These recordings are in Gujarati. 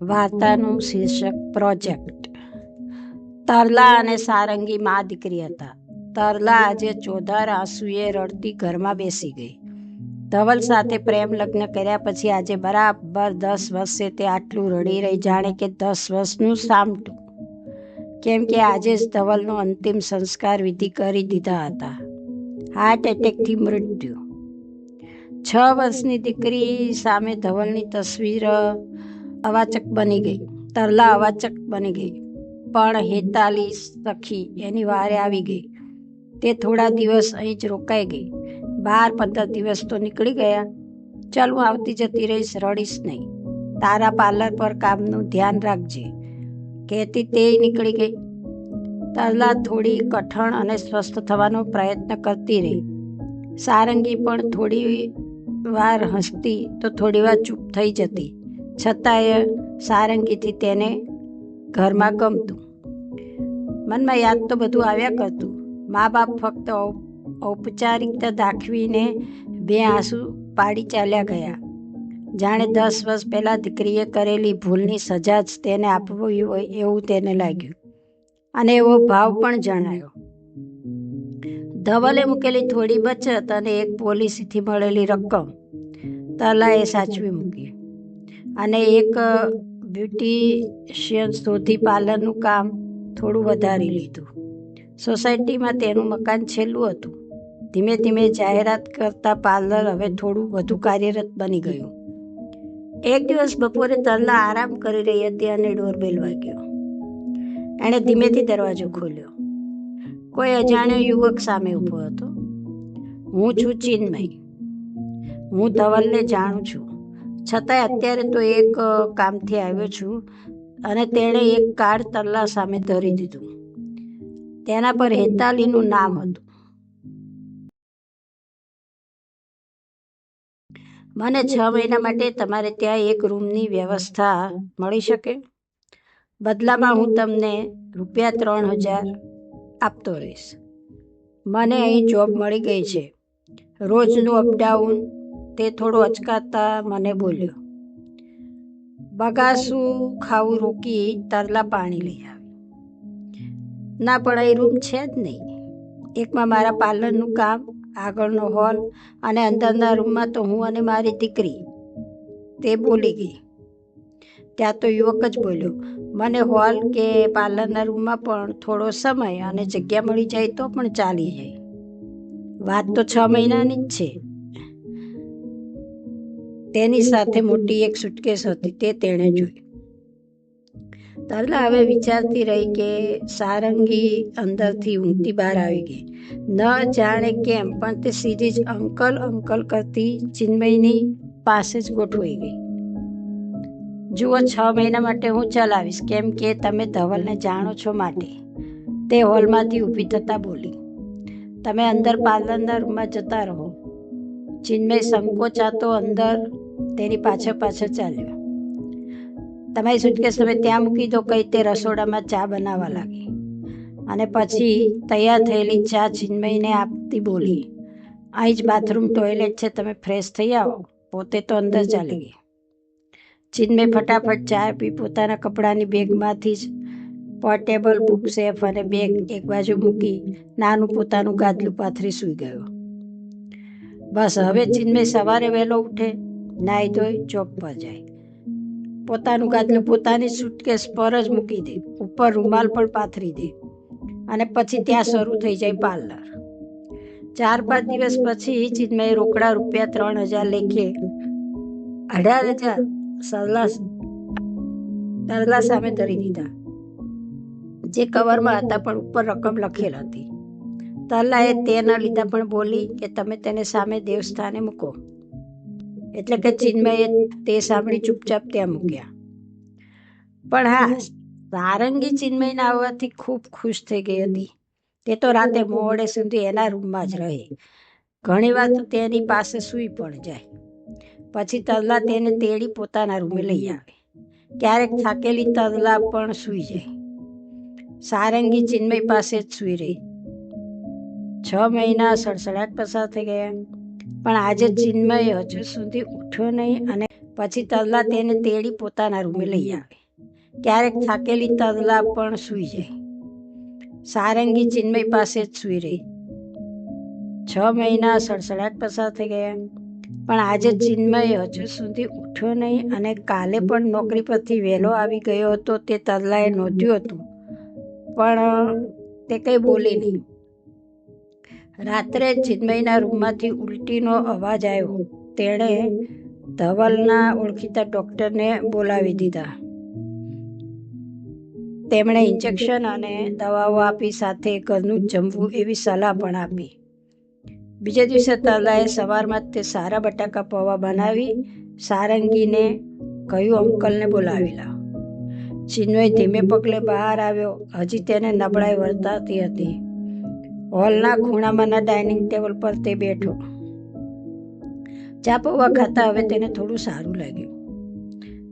વાર્તાનું શીર્ષક પ્રોજેક્ટ. તરલા અને સારંગી મા દીકરી હતા. તરલા આજે ચોધાર આંસુએ રડતી ઘરમાં બેસી ગઈ. ધવલ સાથે પ્રેમ લગ્ન કર્યા પછી આજે બરાબર 10 વર્ષે તે આટલું રડી રહી, જાણે કે 10 વર્ષનું સામટું. કેમ કે આજે જ ધવલનો અંતિમ સંસ્કાર વિધિ કરી દીધા હતા. હાર્ટ એટેકથી મૃત્યુ. 6 વર્ષની દીકરી સામે ધવલની તસવીર અવાચક બની ગઈ. તરલા અવાચક બની ગઈ, પણ હેતાલી સખી એની વારે આવી ગઈ. તે થોડા દિવસ અહીં જ રોકાઈ ગઈ. 12-15 દિવસ તો નીકળી ગયા. ચાલ, હું આવતી જતી રહીશ, રડીશ નહીં. તારા પાર્લર પર કામનું ધ્યાન રાખજે, કહેતી તે નીકળી ગઈ. તરલા થોડી કઠણ અને સ્વસ્થ થવાનો પ્રયત્ન કરતી રહી. સારંગી પણ થોડી વાર હસતી તો થોડી વાર ચૂપ થઈ જતી. છતાંય સારંગીથી તેને ઘરમાં ગમતું. મનમાં યાદ તો બધું આવ્યા કરતું. મા બાપ ફક્ત ઔપચારિકતા દાખવીને 2 આંસુ પાડી ચાલ્યા ગયા. જાણે 10 વર્ષ પહેલાં દીકરીએ કરેલી ભૂલની સજા જ તેને આપવી હોય એવું તેને લાગ્યું, અને એવો ભાવ પણ જણાયો. ધવલે મૂકેલી થોડી બચત અને એક પોલિસીથી મળેલી રકમ તરલાએ સાચવી મૂકી, અને એક બ્યુટિશિયન શોધી પાર્લરનું કામ થોડું વધારી લીધું. સોસાયટીમાં તેનું મકાન છેલ્લું હતું. ધીમે ધીમે જાહેરાત કરતા પાર્લર હવે થોડું વધુ કાર્યરત બની ગયું. એક દિવસ બપોરે તરલા આરામ કરી રહી હતી અને ડોરબેલ વાગ્યો. એણે ધીમેથી દરવાજો ખોલ્યો. કોઈ અજાણ્યો યુવક સામે ઊભો હતો. હું છું ચિન્મય. હું ધવલને જાણું છું, છતાંય અત્યારે તો એક કામથી આવ્યો છું. અને તેણે એક કાર્ડ તરલા સામે ધરી દીધું. તેના પર હેતાલીનું નામ હતું. મને 6 મહિના માટે તમારે ત્યાં એક રૂમની વ્યવસ્થા મળી શકે? બદલામાં હું તમને ₹3000 આપતો રહીશ. મને અહીં જોબ મળી ગઈ છે. રોજનું અપડાઉન. તે થોડો અચકાતા મને બોલ્યો. બગાસું ખાવું રોકી તરલા પાણી લઈ આવી. ના, પણ અહીં રૂમ છે જ નહીં. એકમાં મારા પાર્લરનું કામ, આગળનો હોલ, અને અંદરના રૂમમાં તો હું અને મારી દીકરી. તે બોલી ગઈ. ત્યાં તો યુવક જ બોલ્યો, મને હોલ કે પાર્લરના રૂમમાં પણ થોડો સમય અને જગ્યા મળી જાય તો પણ ચાલી જાય. વાત તો 6 મહિનાની જ છે. તેની સાથે મોટી એક સુટકેસ હતી, તે તેણે જોઈ. તરલા હવે વિચારતી રહી કે સારંગી અંદરથી ઊંઘતી બહાર આવી ગઈ. ન જાણે કેમ, પણ તે સીધી જ અંકલ અંકલ કરતી ચિન્મયની પાસે જ ગોઠવાઈ ગઈ. જુઓ, 6 મહિના માટે હું ચલાવીશ, કેમ કે તમે ધવલને જાણો છો માટે. તે હોલમાંથી ઊભી થતાં બોલી. તમે અંદર પાર્લરના રૂમમાં જતા રહો. ચિન્મય સંકોચાતો અંદર તેની પાછળ ચાલ્યો. તમારી સુટકેસ તમે ત્યાં મૂકી દો, કઈ તે રસોડામાં ચા બનાવવા લાગી. અને પછી તૈયાર થયેલી ચા ચિન્મયને આપતી બોલી, અહીં જ બાથરૂમ ટોયલેટ છે, તમે ફ્રેશ થઈ આવો. પોતે તો અંદર ચાલી ગઈ. ચિન્મય ફટાફટ ચા પી પોતાના કપડાની બેગમાંથી જ પોર્ટેબલ બુકશેલ્ફ અને બેગ એક બાજુ મૂકી નાનું પોતાનું ગાદલું પાથરી સૂઈ ગયો. બસ, હવે ચિન્મય સવારે વહેલો ઉઠે, નાહી ધોઈ જોબ પર જાય. પોતાનું ગાદલું પોતાની સુટકેસ પર જ મૂકી દે, ઉપર રૂમાલ પણ પાથરી દે, અને પછી ત્યાં શરૂ થઈ જાય પાર્લર. 4-5 દિવસ પછી ચિન્મયે રોકડા ₹3000 લેખે 18,000 તરલા સામે ધરી દીધા, જે કવરમાં હતા પણ ઉપર રકમ લખેલ હતી. તરલાએ તે ન લીધા પણ બોલી કે તમે તેને સામે દેવસ્થાને મૂકો. એટલે કે ચિન્મયે તે સાંભળી ચૂપચાપ ત્યાં મૂક્યા. પણ હા, સારંગી ચિન્મયના આવવાથી ખૂબ ખુશ થઈ ગઈ હતી. તે તો રાતે મોડે સુધી એના રૂમમાં જ રહે. ઘણીવાર તો તેની પાસે સૂઈ પણ જાય. પછી તરલા તેને તેડી પોતાના રૂમે લઈ આવે. ક્યારેક થાકેલી તરલા પણ સૂઈ જાય. સારંગી ચિન્મય પાસે જ સૂઈ રહી. 6 મહિના સડસડાટ પસાર થઈ ગયા. પણ આજે ચિન્મય હજુ સુધી ઉઠ્યો નહીં અને પછી તરલા તેને તેડી પોતાના રૂમે લઈ આવે. ક્યારેક થાકેલી તરલા પણ સૂઈ જાય. સારંગી ચિન્મય પાસે જ સૂઈ રહી. 6 મહિના સડસડાટ પસાર થઈ ગયા, પણ આજે ચિન્મય હજુ સુધી ઉઠ્યો નહીં અને કાલે પણ નોકરી પરથી વહેલો આવી ગયો હતો તે તરલાએ નોંધ્યું હતું, પણ તે કંઈ બોલી નહીં. રાત્રે ચિન્મયના રૂમમાંથી ઉલટીનો અવાજ આવ્યો. તેણે ધવલના ઓળખીતા ડૉક્ટરને બોલાવી દીધા. તેમણે ઇન્જેક્શન અને દવાઓ આપી, સાથે ઘરનું જ જમવું એવી સલાહ પણ આપી. બીજે દિવસે તરલાએ સવારમાં તે સારા બટાકા પૌવા બનાવી સારંગીને કહ્યું, અંકલને બોલાવી લાવ. ચિન્મય ધીમે પગલે બહાર આવ્યો. હજી તેને નબળાઈ વર્તાતી હતી. હોલના ખૂણામાંના ડાઇનિંગ ટેબલ પર તે બેઠો. ચા પૌવા ખાતા હવે તેને થોડું સારું લાગ્યું.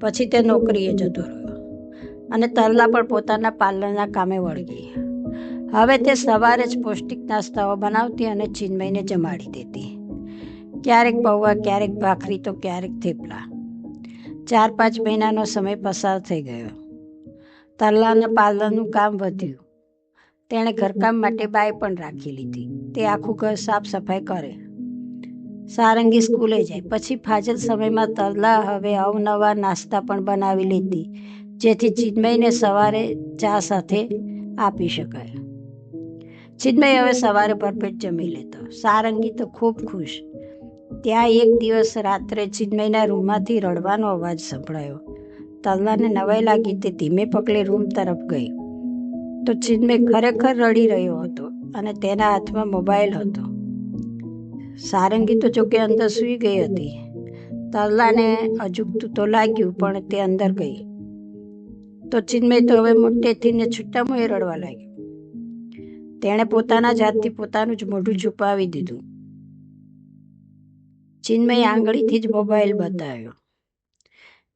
પછી તે નોકરીએ જતો રહ્યો અને તરલા પણ પોતાના પાર્લરના કામે વળગી. હવે તે સવારે જ પૌષ્ટિક નાસ્તાઓ બનાવતી અને ચિન્મયને જમાડી દેતી. ક્યારેક પૌવા, ક્યારેક ભાખરી તો ક્યારેક થેપલા. 4-5 મહિનાનો સમય પસાર થઈ ગયો. તરલાના પાર્લરનું કામ વધ્યું. તેણે ઘરકામ માટે બાઈ પણ રાખી લીધી. તે આખું ઘર સાફ સફાઈ કરે. સારંગી સ્કૂલે જાય. પછી ફાજલ સમયમાં તરલા હવે અવનવા નાસ્તા પણ બનાવી લેતી, જેથી ચિન્મયને સવારે ચા સાથે આપી શકાય. ચિન્મય હવે સવારે ભરપેટ જમી લેતો. સારંગી તો ખૂબ ખુશ. ત્યાં એક દિવસ રાત્રે ચિન્મયના રૂમમાંથી રડવાનો અવાજ સંભળાયો. તરલાને નવાઈ લાગી. તે ધીમે પગલે રૂમ તરફ ગઈ તો ચિન્મય ખરેખર રડી રહ્યો હતો અને તેના હાથમાં મોબાઈલ હતો. સારંગી તો જોકે અંદર સૂઈ ગઈ હતી. તરલાને અજુગતું તો લાગ્યું, પણ તે અંદર ગઈ તો ચિન્મય તો હવે મોટેથી ને છૂટામોએ રડવા લાગ્યો. તેણે પોતાના જ હાથથી પોતાનું જ મોઢું છુપાવી દીધું. ચિન્મય આંગળીથી જ મોબાઈલ બતાવ્યો.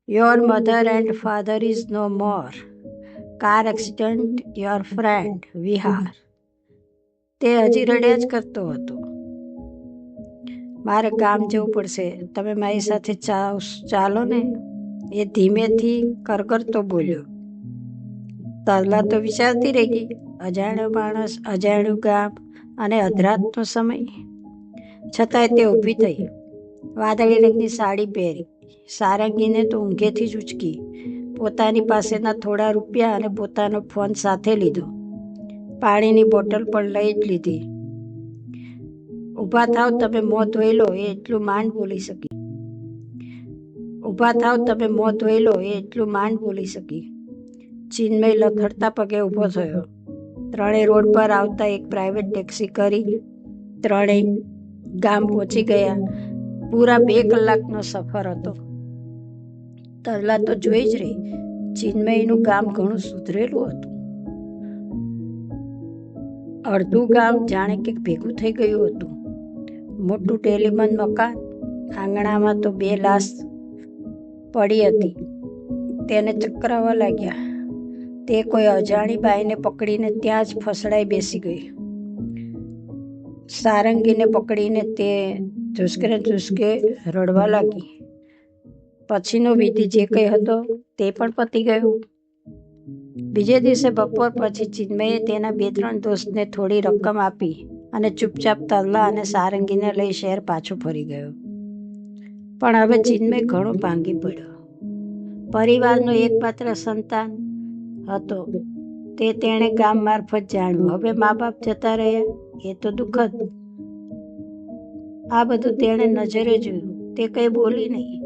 Your mother and father is no more. Car accident, your friend Vihar. તે હજી રડ્યા જ કરતો હતો. મારે ગામ જવું પડશે, તમે મારી સાથે ચાલો ને, એ ધીમેથી કરગરતો બોલ્યો. તરલા તો વિચારતી રહી ગઈ. અજાણ્યો માણસ, અજાણ્યું ગામ અને અધરાતનો સમય. છતાંય તે ઊભી થઈ. વાદળી રંગની સાડી પહેરી. સારંગીને તો ઊંઘેથી જ ઉચકી. પોતાની પાસેના થોડા રૂપિયા અને પોતાનો ફોન સાથે લીધો. પાણીની બોટલ પણ લઈ જ લીધી. ઊભા થાવ, તમે મોં ધોઈ લો, એ એટલું માંડ બોલી શકી. ઊભા થાવ, તમે મોં ધોઈ લો, એ એટલું માંડ બોલી શકી. ચિન્મય લથડતા પગે ઊભો થયો. ત્રણેય રોડ પર આવતા એક પ્રાઇવેટ ટેક્સી કરી ત્રણેય ગામ પહોંચી ગયા. પૂરા 2 કલાકનો સફર હતો. તરલા તો જોઈ જ રહી. ચિન્મયનું ગામ ઘણું સુધરેલું હતું. અડધું ગામ જાણે કે ભેગું થઈ ગયું હતું. મોટું ટેલિમન મકાન. આંગણામાં તો 2 લાશ પડી હતી. તેને ચક્કર આવવા લાગ્યા. તે કોઈ અજાણી બાઈને પકડીને ત્યાં જ ફસડાઈ બેસી ગઈ. સારંગીને પકડીને તે ધ્રુસકે રડવા લાગી. પછીનો વિધિ જે કંઈ હતો તે પણ પતી ગયો. બીજે દિવસે બપોર પછી ચિન્મયે તેના 2-3 દોસ્તને થોડી રકમ આપી અને ચૂપચાપ તરલા અને સારંગીને લઈ શહેર પાછો ફરી ગયો. પણ હવે ચિન્મય ઘણો ભાંગી પડ્યો. પરિવારનો એકમાત્ર સંતાન હતો તે તેણે ગામ મારફત જાણ્યું. હવે મા બાપ જતા રહ્યા, એ તો દુઃખદ. આ બધું તેણે નજરે જોયું. તે કંઈ બોલી નહીં.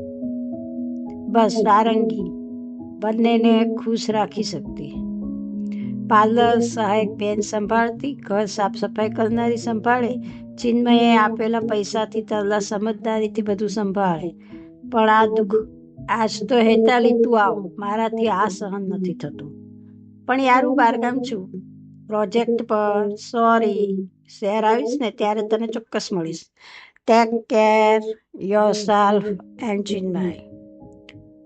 બસ સારંગી બંનેને ખુશ રાખી શકતી. પાર્લર સહાયક બેન સંભાળતી, ઘર સાફ સફાઈ કરનારી સંભાળે. ચિન્મયે આપેલા પૈસાથી તરલા સમજદારીથી બધું સંભાળે. પણ આ દુઃખ, આજ તો હેતાલી તું આવ, મારાથી આ સહન નથી થતું. પણ યાર, હું બહારગામ છું પ્રોજેક્ટ પર. સોરી, શહેર આવીશ ને ત્યારે તને ચોક્કસ મળીશ. Take care yourself and Chinmay.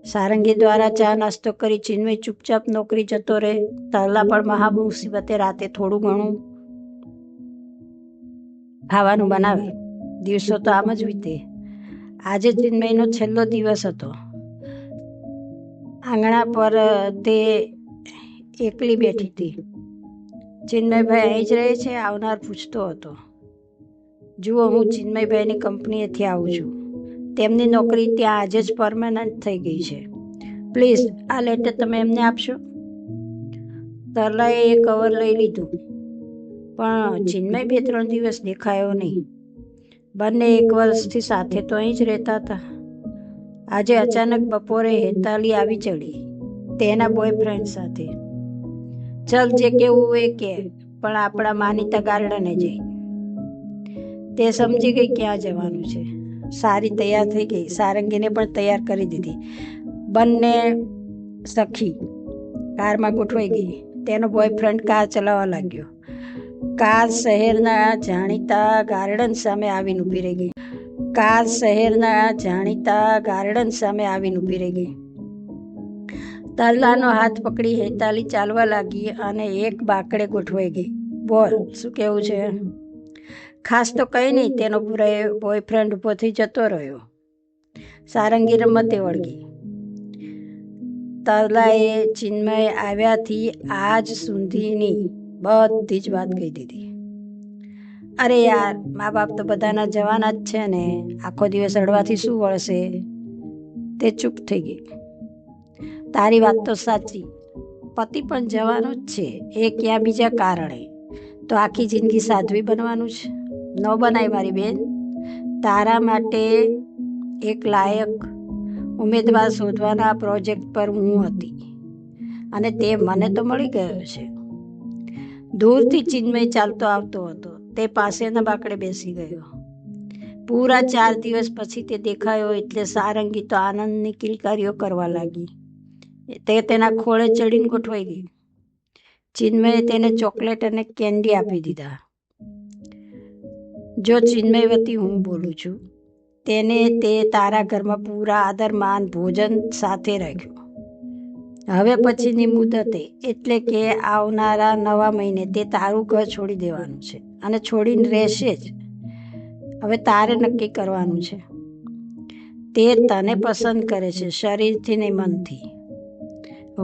Sarangi દ્વારા ચા નાસ્તો કરી ચિન્મય ચૂપચાપ નોકરી જતો રહે. તરલા પણ મહા મુસીબતે રાતે થોડું ઘણું ખાવાનું બનાવે. દિવસો તો આમ જ વીતે. આજે ચિન્મયનો છેલ્લો દિવસ હતો. આંગણા પર તે એકલી બેઠી હતી. ચિન્મયભાઈ અહીં જ રહે છે? આવનાર પૂછતો હતો. જુઓ, હું ચિન્મયભાઈની કંપનીએથી આવું છું. તેમની નોકરી ત્યાં આજે જ પરમેનન્ટ થઈ ગઈ છે. પ્લીઝ આ લેટર તમે એમને આપશો. તરલાએ એ કવર લઈ લીધું, પણ ચિન્મય 2-3 દિવસ દેખાયો નહીં. બંને 1 વર્ષથી સાથે તો અહીં જ રહેતા હતા. આજે અચાનક બપોરે હેતાલી આવી ચડી તેના બોયફ્રેન્ડ સાથે. ચલ, જે કેવું એ કે, પણ આપણા માનીતા ગાર્ડને જઈ. તે સમજી ગઈ ક્યાં જવાનું છે. સારી તૈયાર થઈ ગઈ. સારંગીને પણ તૈયાર કરી દીધી. બંને સખી કારમાં ગોઠવાઈ ગઈ. તેનો બોયફ્રેન્ડ કાર ચલાવવા લાગ્યો. કાર શહેરના જાણીતા ગાર્ડન સામે આવીને ઊભી રહી ગઈ. તરલાનો હાથ પકડી હેતાલી ચાલવા લાગી અને એક બાકડે ગોઠવાઈ ગઈ. બોલ, શું કેવું છે? ખાસ તો કંઈ નહીં. તેનો બોયફ્રેન્ડ ઊભો થઈ જતો રહ્યો. સારંગી રમતે વળગી. તરલાએ ચિન્મય આવ્યાથી આજ સુધીની બધી જ વાત કહી દીધી. અરે યાર, મા બાપ તો બધાના જવાના જ છે ને, આખો દિવસ રડવાથી શું વળશે? તે ચૂપ થઈ ગઈ. તારી વાત તો સાચી, પતિ પણ જવાનો જ છે. એ ક્યાં બીજા કારણે, તો આખી જિંદગી સાધ્વી બનવાનું છે? ન બનાય મારી બેન. તારા માટે એક લાયક ઉમેદવાર શોધવાના પ્રોજેક્ટ પર હું હતી અને તે મને તો મળી ગયો છે. દૂરથી ચિન્મય ચાલતો આવતો હતો. તે પાસેના બાકડે બેસી ગયો. પૂરા 4 દિવસ પછી તે દેખાયો એટલે સારંગી તો આનંદની કિલકારીઓ કરવા લાગી. તે તેના ખોળે ચડીને ગોઠવાઈ ગઈ. ચિન્મયે તેને ચોકલેટ અને કેન્ડી આપી દીધા. જો ચિન્મયવતી, હું બોલું છું. તેને તે તારા ઘરમાં પૂરા આદર માન ભોજન સાથે રાખ્યો. હવે પછીની મુદતે એટલે કે આવનારા નવા મહિને તે તારું ઘર છોડી દેવાનું છે અને છોડીને રહેશે જ. હવે તારે નક્કી કરવાનું છે. તે તને પસંદ કરે છે, શરીરથી નહીં મનથી.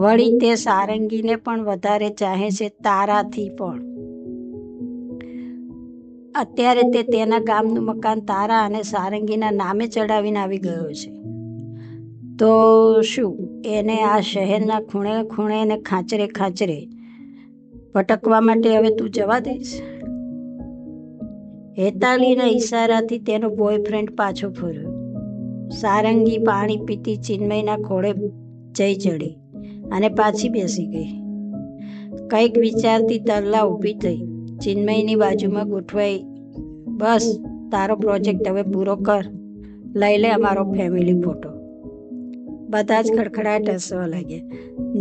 વળી તે સારંગીને પણ વધારે ચાહે છે, તારાથી પણ. અત્યારે તે તેના ગામનું મકાન તારા અને સારંગીના નામે ચડાવીને આવી ગયો છે. તો શું એને આ શહેરના ખૂણે ખૂણે અને ખાંચરે ખાંચરે ભટકવા માટે હવે તું જવા દઈશ? હેતાલીના ઈશારાથી તેનો બોયફ્રેન્ડ પાછો ફર્યો. સારંગી પાણી પીતી ચિન્મયના ખોળે જઈ ચડી અને પાછી બેસી ગઈ. કંઈક વિચારતી તરલા ઊભી થઈ, ચિન્મયની બાજુમાં ગોઠવાઈ. બસ, તારો પ્રોજેક્ટ હવે પૂરો કર. લઈ લે અમારો ફેમિલી ફોટો. બધા જ ખડખડાટ હસવા લાગ્યા.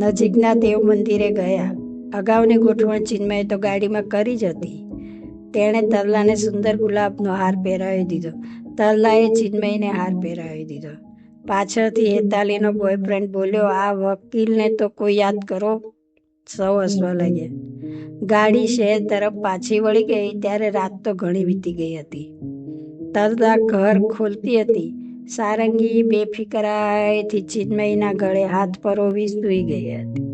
નજીકના દેવ મંદિરે ગયા. અગાઉની ગોઠવણ ચિન્મયે તો ગાડીમાં કરી જ હતી. તેણે તરલાને સુંદર ગુલાબનો હાર પહેરાવી દીધો. તરલાએ ચિન્મયને હાર પહેરાવી દીધો. પાછળથી હેતાલીનો બોયફ્રેન્ડ બોલ્યો, આ વકીલને તો કોઈ યાદ કરો. સૌ હસવા લાગ્યા. ગાડી શહેર તરફ પાછી વળી ગઈ ત્યારે રાત તો ઘણી વીતી ગઈ હતી. તરલા ઘર ખોલતી હતી. સારંગી બેફિકરાઈથી ચિન્મયના ગળે હાથ પરોવી સૂઈ ગઈ હતી.